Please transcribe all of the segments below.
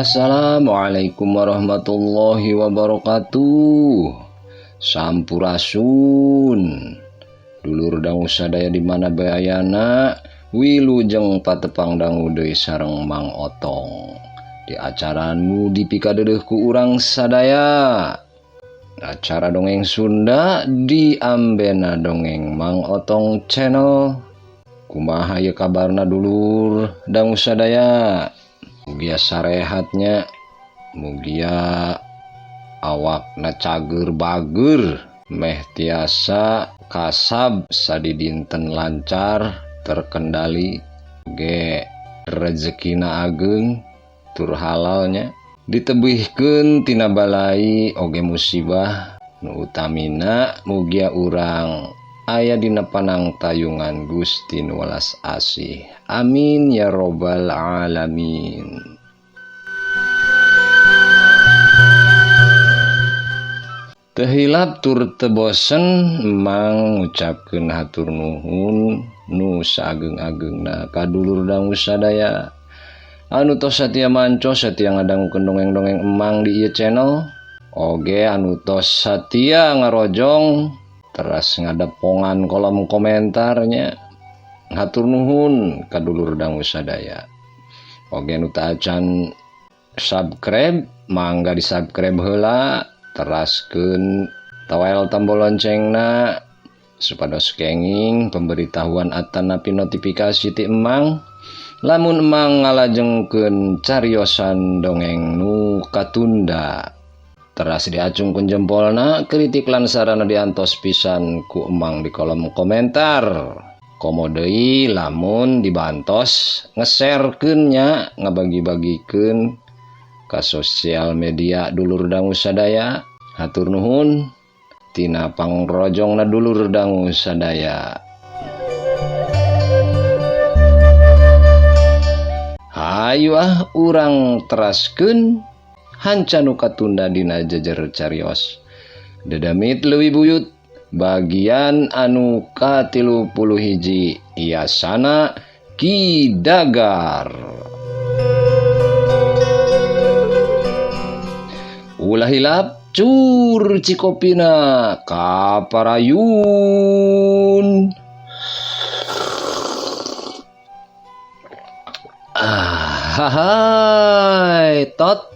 Assalamualaikum warahmatullahi wabarakatuh. Sampurasun. Dulur dangu sadaya di mana bayana, wilujeng patepang dangu deui sareng Mang Otong. Di acaranu dipikadeudeuh ku urang sadaya. Acara dongeng Sunda di ambena dongeng Mang Otong channel. Kumaha ye kabarna dulur dangu sadaya? Mugia sarehatnya, mugia awakna cager bager, meh tiasa kasab sadi dinten lancar terkendali, ge rezekina ageng tur halalnya ditebihkeun tina balai oge musibah nu utamina mugia urang aya dina panangtayungan Gusti nu welas asih. Amin ya robbal alamin. Teu hilap tur teu bosen mang ngucapkeun hatur nuhun nu saageng-agengna ka dulur dangu sadaya anu tos satia manco satia ngadangukeun dongeng-dongeng emang di ieu channel, oge anu tos satia ngarojong teras ngadepongan kolom komentarnya. Hatur nuhun ka dulur dangu sadaya. Oge nu teu acan subscribe mangga di subscribe heula, teraskeun tawel tombol loncengna supados kenging pemberitahuan atanapi notifikasi ti emang lamun emang ngalajengkeun cariosan dongeng nu katunda. Teras diacungkeun jempolna, kritik lan sarana diantos pisan ku emang di kolom komentar. Komo deui lamun dibantos nge-sharekeunnya, ngabagi-bagikeun ka sosial media dulur dangu sadaya. Hatur nuhun tina pangrojongna dulur dangu sadaya. Hayu urang teraskeun hanca nu katunda dina jejer carios. Dedamit leuwih buyut bagian anu ka-31 Iyasana Ki Dagar. Ulah hilap cur cikopina kaparayun. Hai tot.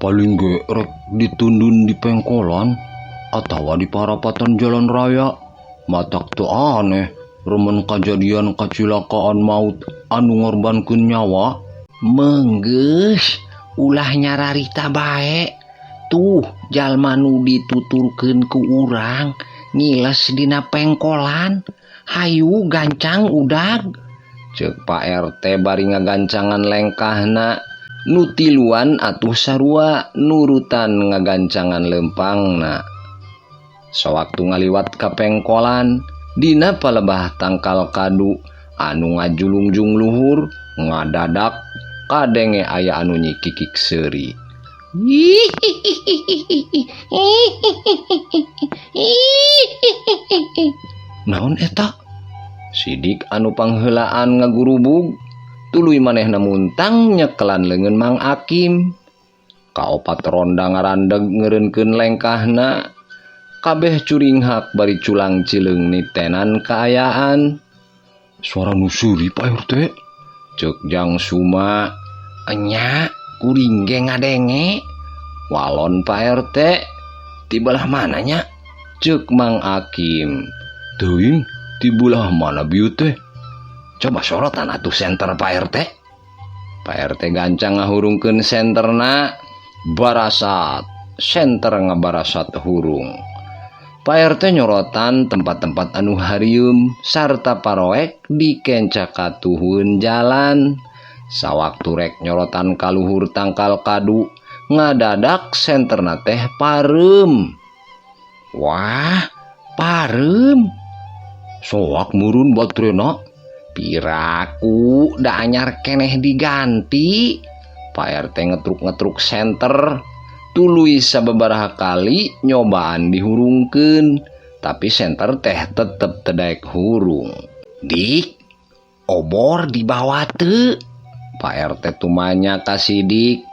Paling gerek ditundun di pengkolan atawa di parapatan jalan raya. Matak teu aneh remen kajadian kacilakaan maut anu ngorbankeun nyawa. Menggeus ulah nyararita bae. Tuh jalma nu dituturkeun ku urang ngiles dina pengkolan. Hayu gancang udag. Ceuk Pak RT bari ngagancangan lengkahna. Nutiluan atuh sarua nurutan ngagancangan lempangna. Sewaktu ngaliwat ka pengkolan dina palebah tangkal kadu anu ngajulungjung luhur ngadadak kadenge aya anu nyikikik seuri. Naon eta? Sidik anu pangheulaan ngagurubug tuluy manehna muntang nyekelan leungeun Mang Akim. Kaopat ronda ngarandeg ngeureunkeun lengkahna. Kabeh curinghak bari culang cileung nitenan kaayaan. Suara nu seuri Pak RT. Ceuk Jang Suma. Enya kuring ge ngadenge. Walon Pak RT. Ti belah mananya? Ceuk Mang Akim. Teuing ti belah mana bieu teh? Coba sorotan atuh senter Pak RT. Pak RT gancang ngahurungkeun senterna. Barasat. Senter ngabarasat hurung. Pak RT nyorotan tempat-tempat anu harieum sarta paroek dikencak katuhun jalan. Sawaktu rek nyorotan kaluhur tangkal kadu ngadadak senterna teh pareum. Wah, pareum. Soak murun baterena. Piraku da anyar keneh diganti. Pak RT ngetruk-ngetruk senter tuluy sababaraha kali nyobaan dihurungkeun, tapi senter teh tetep tedaek hurung. Dik, obor dibawa teu? Pak RT tumanya ka Sidik.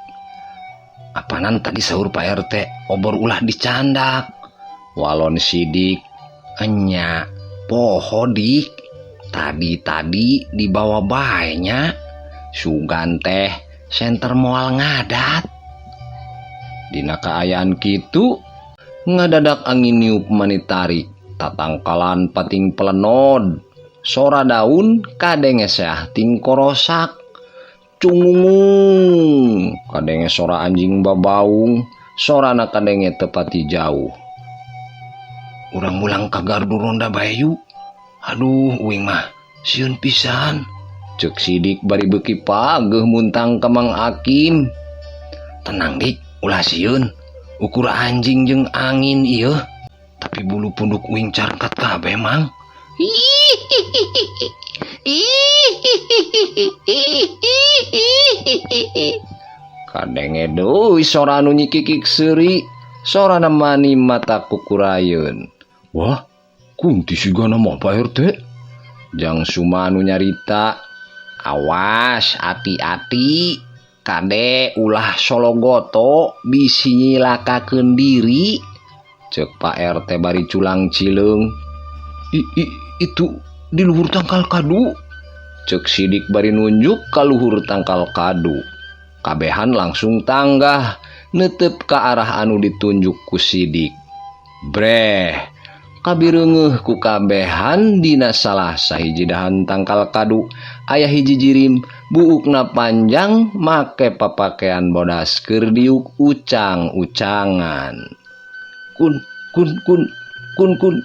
Apanan tadi sahur Pak RT, obor ulah dicandak. Walon Sidik, Enya, poho dik. Tadi dibawa baenya. Sugan teh senter moal ngadat. dina kaayaan kitu ngadadak angin niup manitarik, tatangkalan pating pelenod, sora daun kadenge seah ting korosak, cungungung kadenge sora anjing babaung, sorana kadenge tepati jauh. Urang mulang ka gardu ronda bayu. Aduh, uing mah sieun pisan. Cek Sidik bari beuki pageuh muntang ka Mang Akim. Tenang dik, ulah sieun. Ukur anjing jeung angin ieu. Tapi bulu punduk uing carkat kabeh mang. Kadenge deui sora anu nyikikik seuri, sorana mani mata kukurayeun. Wah, kunti sigana mah Pak RT. Jang Suma anu nyarita, awas hati-hati. Kade ulah sologoto bisi nyilakakeun diri. Cek Pak RT bari culang cileung. Itu di luhur tangkal kadu. Cek Sidik bari nunjuk ka luhur tangkal kadu. Kabehan langsung tanggah netep ka arah anu ditunjuk ku Sidik. Breh, kabireungeuh ku kabehan dina salah sahiji dahan tangkal kadu aya hiji jirim buukna panjang make papakean bodas keur diuk ucang-ucangan. Kun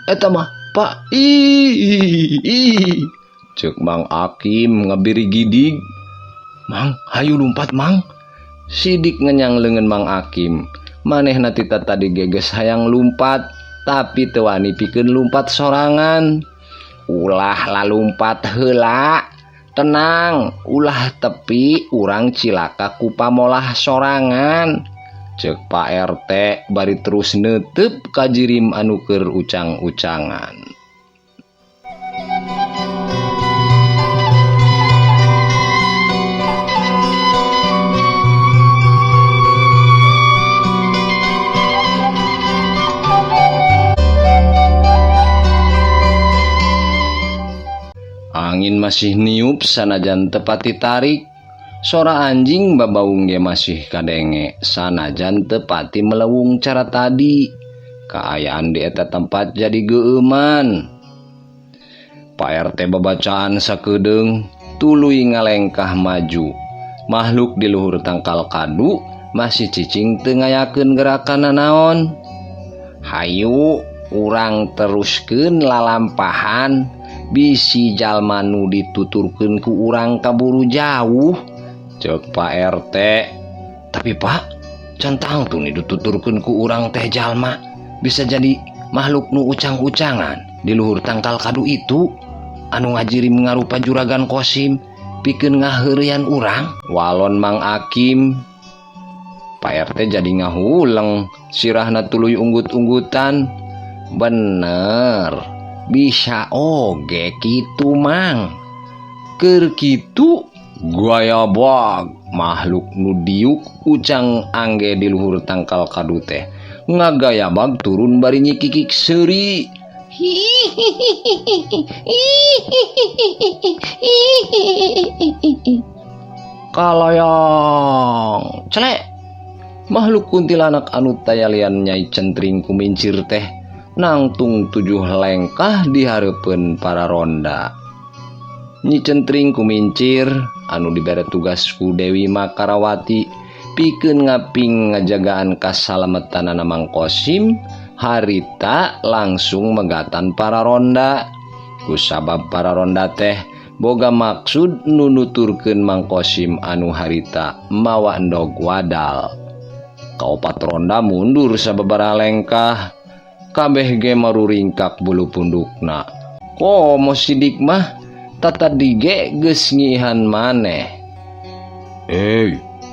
eta mah Pak ih. Cek Mang Akim ngabiri gidig. Mang, hayu lumpat Mang. Sidik ngenyang leungeun Mang Akim. Manehna tita tadi geges hayang lumpat, tapi teu wani pikeun lumpat sorangan. Ulah lalumpat heula. Tenang, ulah tepi urang cilaka ku pamolah sorangan. Cek Pak RT bari terus neuteup ka jirim anu keur ucang-ucangan. Angin masih niup sanajan tepati tarik. Sora anjing babaung ge masih kadenge sanajan tepati melewung cara tadi. Kaayaan di eta tempat jadi geeuman. Pak RT babacaan sakedeung tuluy ngalengkah maju. Makhluk di luhur tangkal kadu masih cicing teu ngayakeun gerakan nanaon. Hayu urang teruskeun lalampahan. Bisi jalma nu dituturkeun ku urang kaburu jauh. Cek Pak RT. Tapi Pak, centang tuh nih dituturkeun ku urang teh jalma bisa jadi makhluk nu ucang-ucangan di luhur tangkal kadu itu anu ngajirim ngarupa juragan Kosim pikeun ngaheureuyan urang. Walon Mang Akim. Pak RT jadi ngahuleng, sirahna tuluy unggut-unggutan. Bener. Bisa oge kitu Mang. Keur kitu gaya bag makhluk nu diuk ucang angge di luhur tangkal kadu teh ngagaya bag turun bari nyikikik seuri. Kaloyong celek makhluk kuntilanak anu tayalian Nyai Centring kumincir teh nangtung 7 lengkah di hareupeun para ronda. Nyi Centring kumincir anu dibere tugas ku Dewi Makarawati pikeun ngaping ngajagaan kasalametanana Mang Kosim harita langsung megatan para ronda. Kusabab para ronda teh boga maksud nu nuturkeun Mang Kosim anu harita mawa endog wadal. Kaopat ronda mundur sababaraha lengkah. Kabeh ge maruringkak bulu pundukna. Komo Sidik mah tata dige geus ngihan maneh.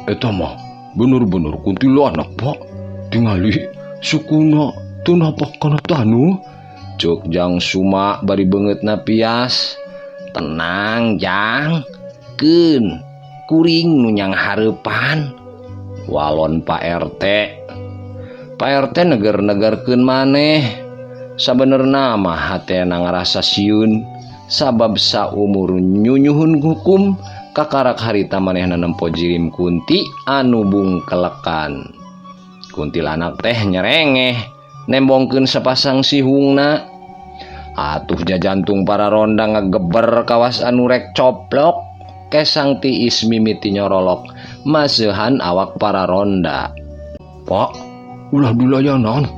Eta mah bener-bener kuntilanak Pak. tingali sukuna teu napak kana tanu. Cuk Jang Suma bari beungeut napias. Tenang Jang, keun kuring nu nyang hareupan. Walon Pak RT. Pak RT neger-negerkeun maneh. Sabenerna mah hatena ngarasa sieun sabab saumur nyunyuhun hukum kakarak harita manehna nempo jirim Kunti anu bungkelekan. Kuntilanak teh nyerengeh nembongkeun sapasang sihungna. Atuh jajantung para ronda ngageber kawas anu rek coplok. Kesang tiis mimiti nyorolok maseuhan awak para ronda. Pak, ulah dilayanan.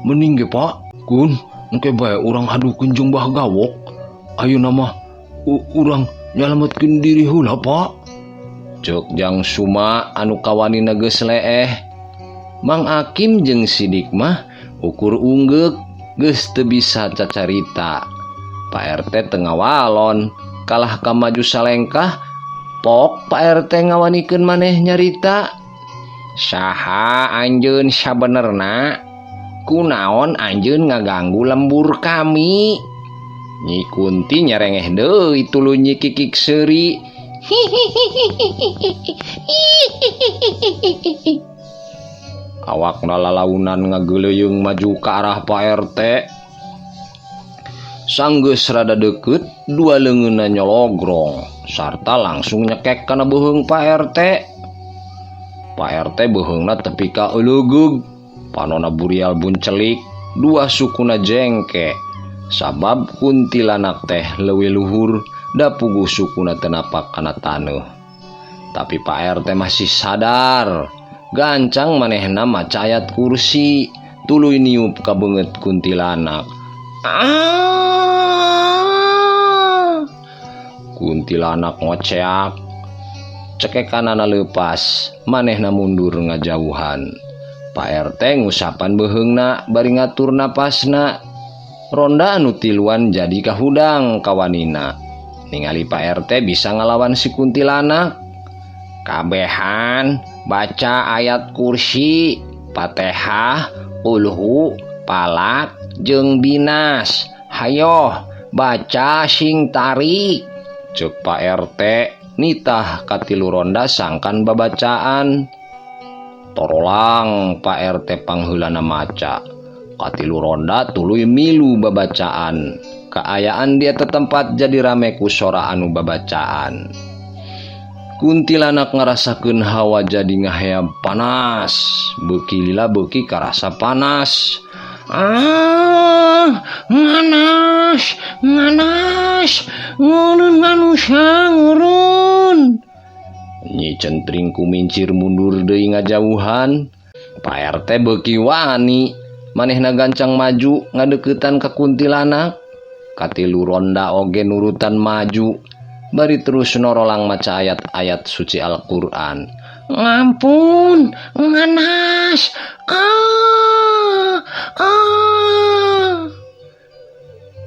Mending ge Pak, kun engke bae urang hadukeun jeung Bah Gawok. Ayeuna mah urang nyalametkeun diri heula Pak. Cuk Jang Suma anu kawanina geus leeh. Mang Akim jeung Sidik mah ukur unggek geus teu bisa cacarita. Pak RT teu ngawalon, kalah ka maju salengkah. Pok Pak RT ngawanikeun maneh nyarita. Saha anjeun sabenerna? Kunaon anjeun ngaganggu lembur kami? Nyi Kunti nyerengeh deui tuluy Nyi Kikik Seuri. Awakna lalaunan ngageuleuyeung maju ka arah Pak RT. Sanggeus rada deukeut, dua leungeunna nyologrong sarta langsung nyekek kana beuheung Pak RT. Pak RT beuheungna tepi ka euleugeug, panonna burial buncelik, dua sukuna jengke. Sabab kuntilanak teh leuwih luhur da puguh sukuna teu napak kana taneuh. Tapi Pak RT masih sadar. Gancang manehna maca ayat kursi, tuluy niup ka beungeut kuntilanak. Kuntilanak ngoceak. Cekekanana leupas, manehna mundur ngajauhan. Pak RT ngusapan beuheungna bari ngatur napasna. Ronda anu tiluan jadi kahudang kawanina. Ningali Pak RT bisa ngalawan si kuntilanak. Kabehan baca ayat kursi, Fatihah, Ulhu, Palak, jeung Binas. Hayo baca sing tarik. Cuk Pak RT nitah katilu ronda sangkan babacaan. Torolang Pak RT pangheulana maca. Katilu ronda tuluy milu babacaan. Kaayaan dia tetempat jadi rame ku sora anu babacaan. Kuntilanak ngarasakeun hawa jadi ngaheab panas. Beuki lila beuki karasa panas. Nganas, ngurun. Nyi Centring kumincir mundur deui ngajauhan. Pak RT beuki wani, manehna gancang maju ngadeuketan ka kuntilanak. Katilu ronda oge nurutan maju. Bari terus norolang maca ayat-ayat suci Al-Qur'an. Ngampun, nganas.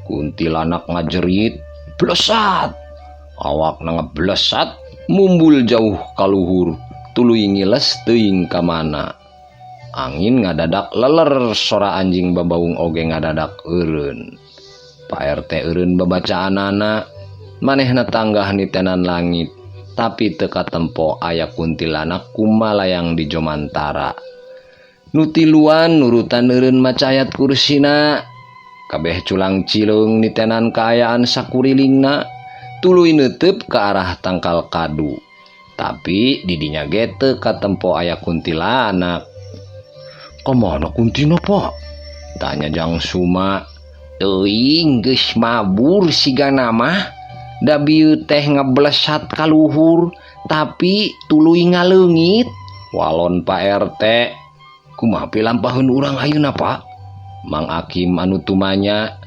Kuntilanak ngajerit, blesat. Awakna ngeblesat, mumbul jauh ka luhur, tuluy ngiles teuing ka mana. Angin ngadadak leler, sora anjing babaung oge ngadadak eureun. Pak RT eureun babacaanana. Manehna tanggah nitenan langit, tapi teu katempo aya kuntilanak kumalayang di Jomantara. Nutiluan nurutan eureun maca ayat kursina. Kabeh culang cileung nitenan kaayaan sakurilingna, tuluy neuteup ke arah tangkal kadu. Tapi didinya ge teu katempo aya kuntilanak. Kamana kuntina Pak? Tanya Jang Suma. Teuing geus mabur sigana mah. Da bieu teh ngeblesat ka luhur, tapi tuluy ngaleungit. Walon Pak RT. Kumaha pilampaheun urang ayeuna Pak? Mang Akim anu tumanya.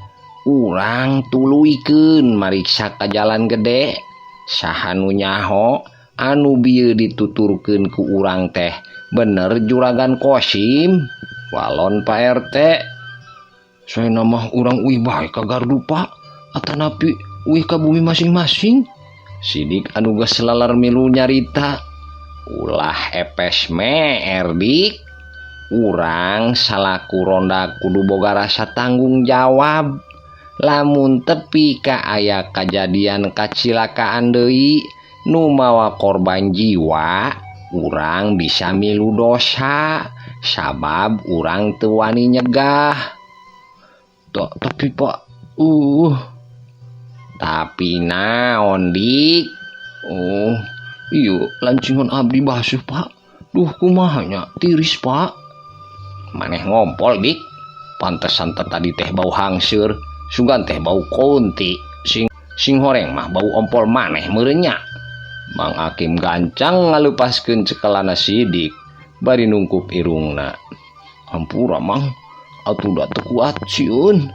Urang tuluykeun mariksa ka jalan gede. Saha nu nyaho anu bieu dituturkeun ku urang teh bener Juragan Kosim. Walon Pak RT. Saena mah urang uih bae ka gardu Pak, atanapi uih ka bumi masing-masing. Sidik anu geus lalar milu nyarita. Ulah epes me Erdik. urang salaku ronda kudu boga rasa tanggung jawab. Lamun tepi ka aya kajadian kacilakaan deui nu mawa korban jiwa, urang bisa milu dosa sabab urang teu wani nyegah. Tapi Pak, tapi naon dik? Iya lancingan abdi basuh Pak. Duh kumahanya tiris Pak. Maneh ngompol dik, pantesan tadi teh bau hangseur, sugan teh bau kunti, sing horeng mah bau ompol maneh meurenya. Mang Akim gancang ngalupaskeun cekelana sidik, bari nungkup irungna. Hampura Mang, atuh da teu kuat sieun.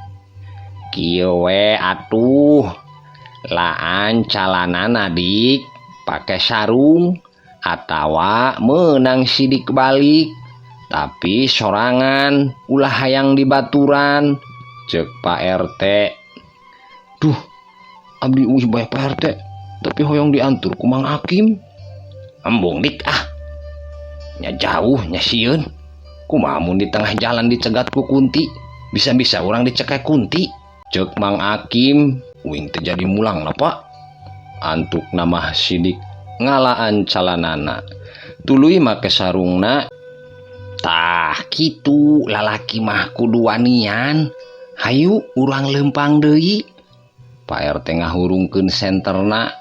Kieu we atuh, laan calanana dik, pake sarung atawa meunang sidik balik. Tapi sorangan ulah hayang dibaturan, cek Pak RT. Duh, abdi uih bae Pak RT, tapi hoyong diantur ku Mang Akim. Embung dik nya jauh nya sieun. Kumaha mun di tengah jalan dicegat ku Kunti, bisa-bisa orang dicekek Kunti, cek Mang Akim. Uing teu jadi mulang na Pak. Antuk nama sidik ngalaan calanana, tuluy make sarungna. Tah kitu lalaki mah kudu wanian. Hayu urang lempang deui. Pak RT ngahurungkeun senterna.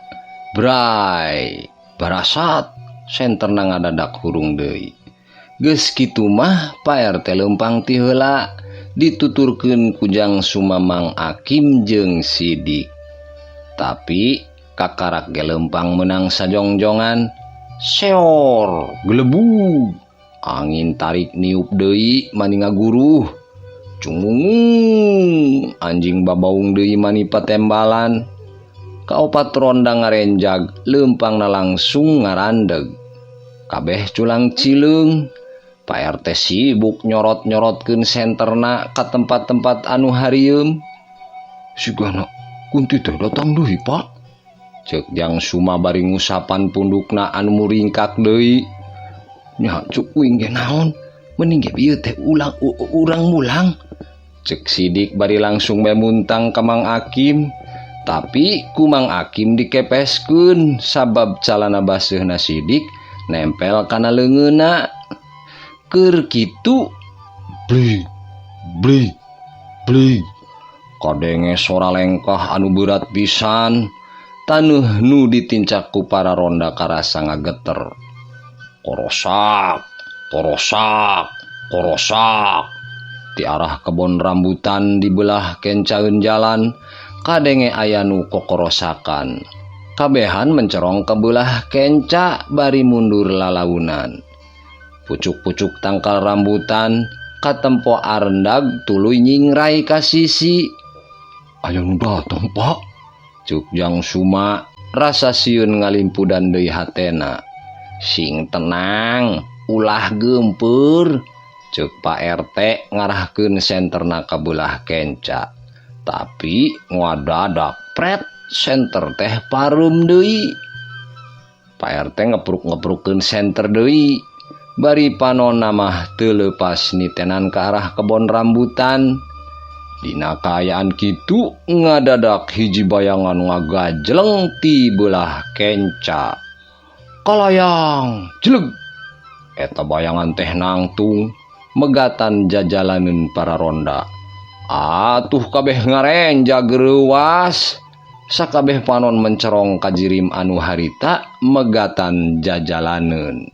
Bray, barasat senterna ngadadak hurung deui. Geus kitu mah Pak RT lempang ti heula, dituturkeun ku Jang Suma Mang Akim jeung Sidik. Tapi kakarak ge lempang menang sajongjongan. Seor, gelebug. Angin tarik niup deui mani ngaguruh. Cungung, anjing babaung deui mani patembalan. Kaopat ronda ngarenjag leumpangna langsung ngarandeg. Kabeh culang cileung. Pak RT sibuk nyorot-nyorotkeun senterna ka tempat-tempat anu harieum. Sigana Kunti teh datang deui Pak, cek Jang Suma bari ngusapan pundukna anu muringkak deui. Nya cuk uing ge naon, mending ge ieu teh urang mulang, cek Sidik bari langsung memuntang ka Mang Akim. Tapi ku Mang Akim dikepeskeun sabab calana baseuhna Sidik nempel kana leungeunna. Keur kitu bli kadenge sora lengkah anu berat pisan. Tanuh nu ditincak ku para ronda karasa ngageter. Korosak. Di arah kebon rambutan dibelah kencaeun jalan, kadenge aya nu kokorosakan. Kabehan mencerong ke belah kenca bari mundur lalaunan. Pucuk-pucuk tangkal rambutan katempo arendag tuluy nyingrai ka sisi. Aya nu datang Pak, cuk Jang Suma rasa sieun ngalimpudan deui hatena. Sing tenang, ulah gempeur, cek Pak RT ngarahkeun senterna ka belah kenca. Tapi ngadadak pret senter teh parum deui. Pak RT ngepruk-ngeprukeun senter deui. Bari panonna mah teu leupas nitenan ka arah kebon rambutan. Dina kaayaan kitu ngadadak hiji bayangan ngagajleng ti belah kenca. Kalayang, jeleg. Eta bayangan teh nangtung megatan jajalaneun para ronda. Atuh kabeh ngarenjag reuwas. Sakabeh panon mencerong kajirim anu harita megatan jajalaneun.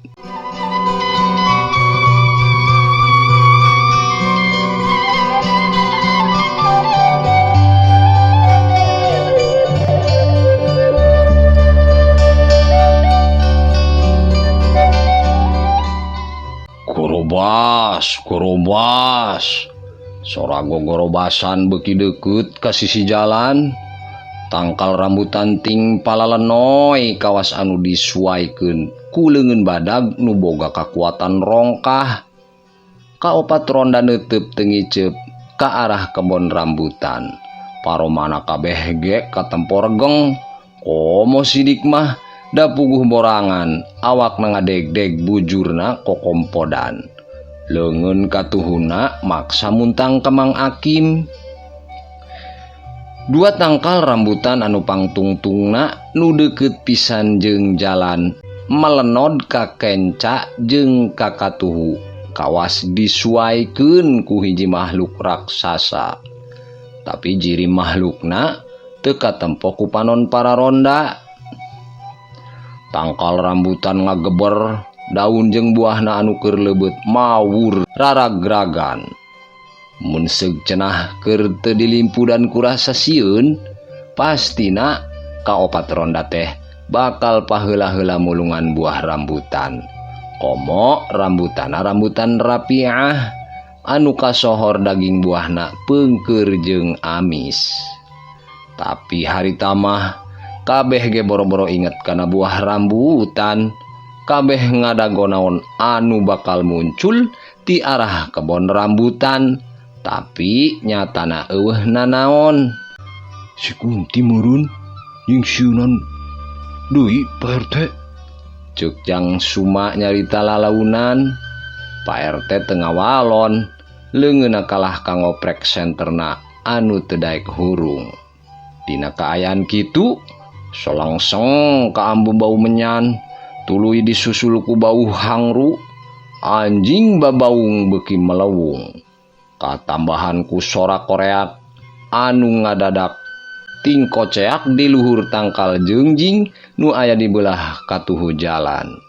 Gorobas. Sora gogorobasan beuki deukeut ka sisi jalan. Tangkal rambutan ting palalenoy kawas anu disuaikeun ku leungeun badag nu boga kakuatan rongkah. Kaopat ronda neuteub teu ngiceup ka arah kebon rambutan. Paromana kabeh ge katempo regeng. Komo Sidik mah da puguh borangan, awak nangadeg-deg bujurna kokompodan. Leungeun katuhuna maksa muntang ka Mang Akim. Dua tangkal rambutan anu pangtungtungna nu deukeut pisan jeung jalan melenod ka kenca jeung ka katuhu kawas disuaikeun ku hiji makhluk raksasa. Tapi jiri makhlukna teu katempo ku panon para ronda. Tangkal rambutan ngageber, daun jeung buahna anu keur leubeut mawur raragragan. Mun seug cenah keur teu dilimpudan ku rasa sieun, pastina kaopat ronda teh bakal paheula-heula mulungan buah rambutan. Komo rambutana rambutan rapiah anu kasohor daging buahna peungkeur jeung amis. Tapi harita mah kabeh ge boro-boro inget kana buah rambutan. Kabeh ngadago naon anu bakal muncul ti arah kebon rambutan, tapi nyatana eueuhna naon. Si Kunti meureun jeung sieunan deui Pak RT. Ceuk Jang Suma nyarita lalaunan. Pak RT teu ngawalon, leungeunna kalah kangoprek senterna anu teu daek hurung. Dina kaayaan kitu, solangseng ka ambu bau menyan, tuluy disusul ku bau hangru, anjing babaung beuki melewung. Katambahan ku sorak koreak anu ngadadak tingkoceak di luhur tangkal jeungjing nu aya di belah katuhu jalan.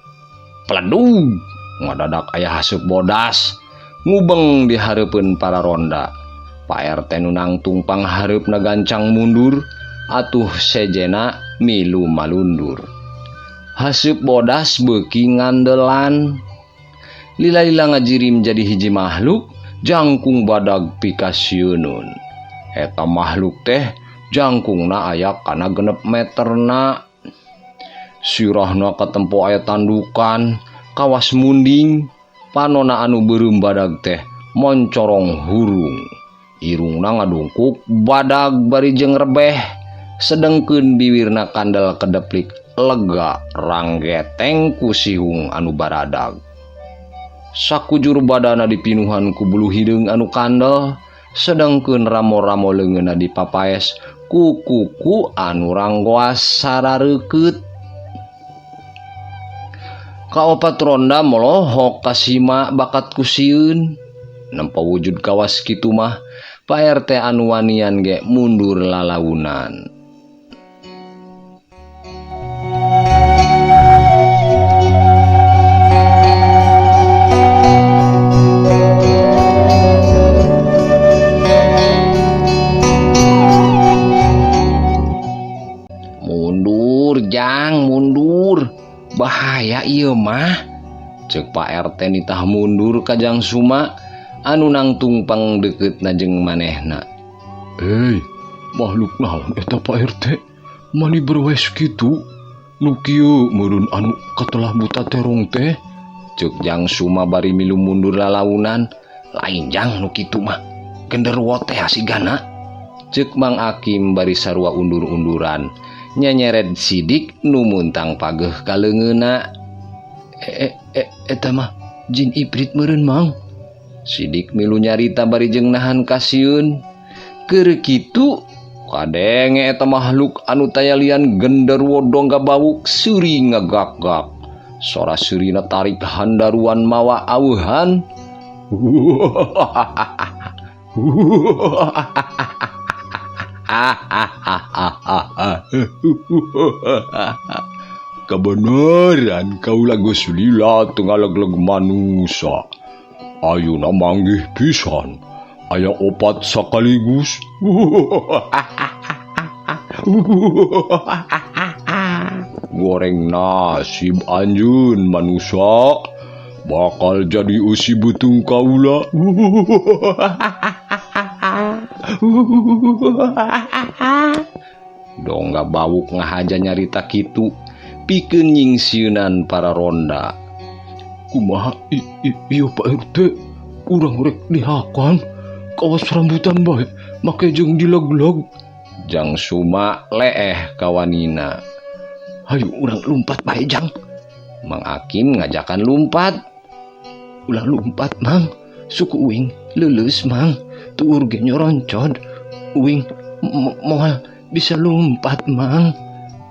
Pledug, ngadadak aya hasup bodas ngubeng di hareupeun para ronda. Pak RT nu nangtung panghareupna gancang mundur, atuh sejena milu malundur. Hasup bodas beuki ngandelan. Lila-lila ngajirim jadi hiji makhluk jangkung badag pikasieunun. Eta makhluk teh jangkungna aya kana 6 meterna. Sirahna katempo aya tandukan, kawas munding, panonna anu beureum badag teh moncorong hurung. Irungna ngadungkuk badag bari jeung rebeh, sedengkeun bibirna kandel kedeplik lega ranggeteng ku sihung anu baradag. Sakujur badana dipinuhan ku bulu hideung anu kandel, sedengkeun ramo-ramo leungeunna dipapaes ku kuku anu ranggoas sarareukeut. Kaopat ronda molohok kasima bakat ku sieun. Nempo wujud kawas kitu mah Pak RT anu wanian ge mundur lalaunan. Mundur Jang, mundur. Bahaya ieu mah. Ceuk Pak RT nitah mundur ka Jang Suma anu nangtung pangdekeutna jeung manehna. Hei, makhluk naon eta Pak RT? Mani berwes kitu? Nu kieu meureun anu katelah buta terong teh? Ceuk Jang Suma bari milu mundur lalaunan. Lain Jang nu kitu mah, genderuwo teh asigana. Ceuk Mang Akim bari sarua undur-unduran, nyanyeret sidik nu muntang pageuh ka leungeunna. Eta mah jin ibrit meureun Mang. Sidik milu nyarita bari jeung nahan kasieun. Keur kitu kadenge eta makhluk anu tayalian genderuwo dongga bawuk seuri ngagak-gak. Sora seurina tarik handaruan mawa aweuhan. Kabeneran kaula geus lila teu ngalegleg manusa. Ayeuna manggih pisan, aya 4 sakaligus. Goreng nasib anjeun manusa, bakal jadi usi butung kaula. Dongga bawuk ngahaja nyarita kitu, pikeun nyingsieunan para ronda. Kumaha ieu Pak RT? Urang rek dihakan kawas rambutan bae make jeung dileg-leg. Jang Suma leeh kawanina. Hayu urang lumpat bae Jang. Mang Akim ngajakan lumpat. ulah lumpat mang, suku uing lulus mang, tuur ge nyoroncod, uing moal bisa lumpat mang.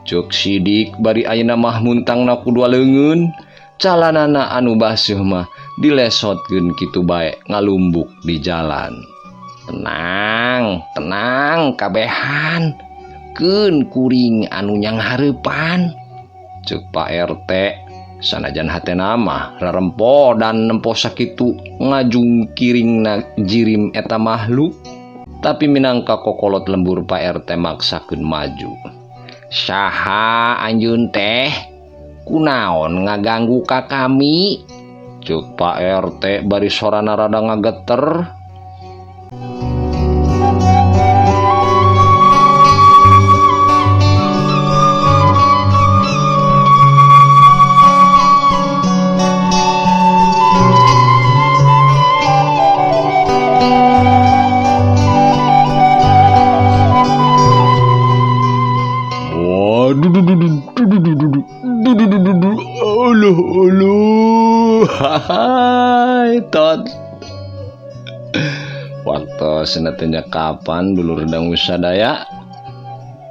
Cuk sidik bari ayeuna mah muntangna ku dua leungeun, calanana anu basuh mah dilesotkeun kitu bae ngalumbuk di jalan. Tenang kabehan, keun kuring anu nyang hareupan. Cuk Pak RT, sanajan hatena mah rarempo dan nempo sakitu ngajungkiringna jirim eta makhluk, tapi minangka kokolot lembur Pak RT maksakeun maju. Saha anjeun teh? Kunaon ngaganggu ka kami? Cuk Pak RT bari sorana rada ngageter. Hai tot waktu senatenya kapan dulur dang sadaya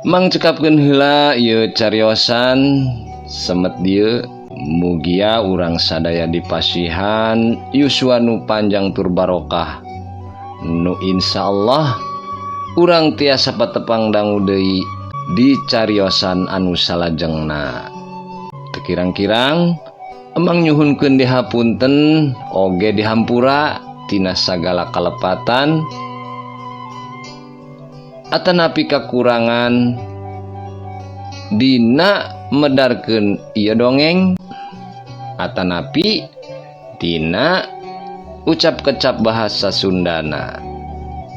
mang cekapkeun heula ieu cariosan semet dieu mugia urang sadaya dipasihan yuswa nu panjang tur barokah nu insyaallah urang tiasa patepang dangu deui di cariosan anu salajengna. Tekirang-kirang emang nyuhunkeun dihapunten oge dihampura tina sagala kalepatan atanapi kakurangan dina medarkeun ieu dongeng atanapi dina ucap kecap bahasa Sundana.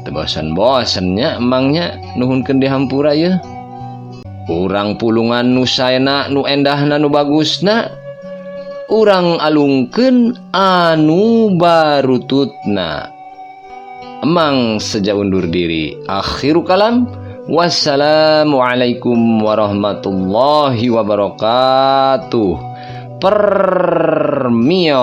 Teu bosen-bosennya emangnya nuhunkeun dihampura ieu. Urang pulungan nu saena nu endahna nu bagusna urang alungkeun anu barututna. Emang seja undur diri. Akhiru kalam. Wassalamualaikum warahmatullahi wabarakatuh. Permios.